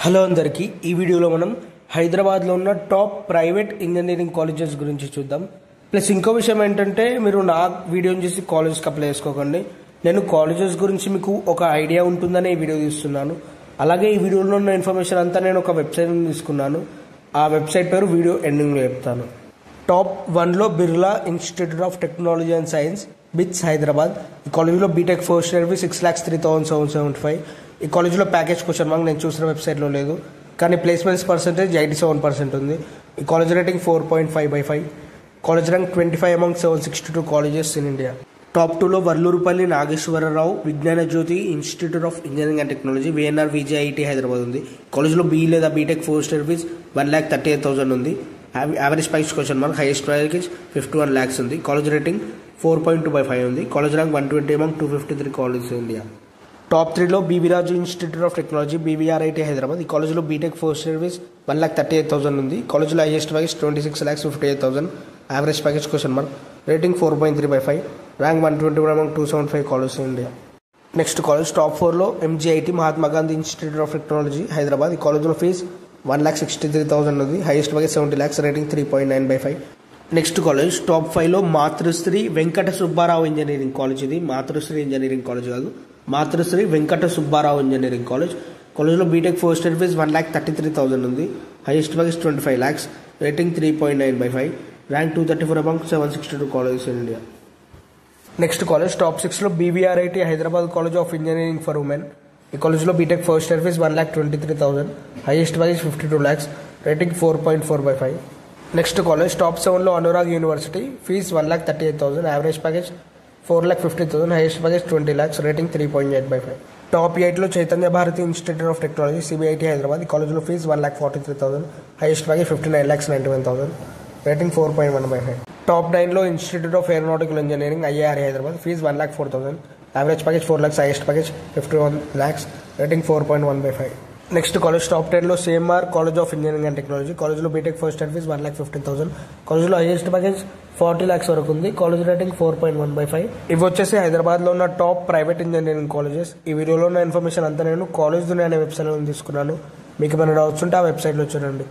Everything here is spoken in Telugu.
హలో అందరికీ ఈ వీడియోలో మనం హైదరాబాద్లో ఉన్న టాప్ ప్రైవేట్ ఇంజనీరింగ్ కాలేజెస్ గురించి చూద్దాం. ప్లస్ ఇంకో విషయం ఏంటంటే మీరు నా వీడియోని చూసి కాలేజ్కి అప్లై చేసుకోకండి. నేను కాలేజెస్ గురించి మీకు ఒక ఐడియా ఉంటుందని ఈ వీడియో తీస్తున్నాను. అలాగే ఈ వీడియోలో ఉన్న ఇన్ఫర్మేషన్ అంతా నేను ఒక వెబ్సైట్ నుంచి తీసుకున్నాను. ఆ వెబ్సైట్ పేరు వీడియో ఎండింగ్లో చెప్తాను. టాప్ 1లో Birla institute of technology and science BITS Hyderabad. ఈ కాలేజీలో బీటెక్ ఫస్ట్ ఇయర్ 6,03,775. ఈ కాలేజీలో ప్యాకేజ్ క్వశ్చన్ మార్క్ నేను చూసిన వెబ్సైట్లో లేదు, కానీ ప్లేస్మెంట్స్ పర్సెంటేజ్ 87% ఉంది. ఈ college rating 4.5/5. College rank 25 among 762 colleges in India. Top 2లో Vallurupalli Nageswara Rao Vignana Jyothi institute of engineering and technology VNR VJIT Hyderabad ఉంది. కాలేజ్లో బీ లేదా బీటెక్ ఫస్ట్ ఇయర్ 1,38,000 ఉంది. Average price question mark, highest price 51 lakhs ఉంది. కాలేజ్ రేటింగ్ 4.2/5 ఉంది. College rank 120 among 253 colleges in India. Top 3లో B V Raju institute of technology BVRIT Hyderabad. ఈ కాలేజ్లో బీటెక్ ఫస్ట్ ఇయర్ 1,38,000 ఉంది. కాలేజ్లో highest package 26,58,000. Average package question mark, rating 4.3/5. Rank 121 among 275 colleges in India. Next college top 4లో MGIT Mahatma Gandhi institute of technology Hyderabad. ఈ కాలేజ్లో ఫీజ్ 1,63,000 ఉంది. Highest package 70 lakhs, rating 3.9/5. Next college top 5లో మాతృశ్రీ వెంకట సుబ్బారావు ఇంజనీరింగ్ కాలేజ్. ఇది మాతృశ్రీ ఇంజనీరింగ్ కాలేజ్ కాదు, మాతృశ్రీ వెంకట సుబ్బారావు ఇంజనీరింగ్ కాలేజ్. కాలేజ్లో బీటెక్ ఫస్ట్ ఇయర్ 1,33,000 ఉంది. Highest package 25 lakhs, rating 3.9/5. Rank 234 among 762 colleges in India. Next college top 6లో BVRIT Hyderabad college of engineering for women. ఈ కాలేజ్లో B Tech first year 1,23,000. Highest package 52 lakhs, rating 4.4/5. Next college top 7లో Anurag university. Fees 1,38,000. Average package 4,50,000. Highest package 20 lakhs, rating 3.8/5. Top 8లో Chaitanya Bharathi institute of technology CBIT Hyderabad. ఈ కాలేజ్లో fees 1,43,000. Highest package 59,91,000. Rating 4.1/5. Top 9లో institute of aeronautical engineering IIRA Hyderabad. Fees 1,04,000. Average package 4 lakhs. Highest package 51 lakhs, rating 4.1/5. Next college top 10లో CMR college of engineering and technology. కాలేజ్లో బీటెక్ ఫస్ట్ ఇయర్ 1,15,000. కాలేజ్లో హైయెస్ట్ ప్యాకేజ్ 40 lakhs వరకు ఉంది. College rating 4.1/5. ఇవి వచ్చేసి హైదరాబాద్లో ఉన్న టాప్ ప్రైవేట్ ఇంజనీరింగ్ కాలేజెస్. ఈ వీడియోలో ఉన్న ఇన్ఫర్మేషన్ అంతా నేను కాలేజ్ దునియా అనే వెబ్సైట్లో తీసుకున్నాను. మీకు ఏమైనా డౌట్స్ ఉంటే ఆ వెబ్సైట్లో చూడండి.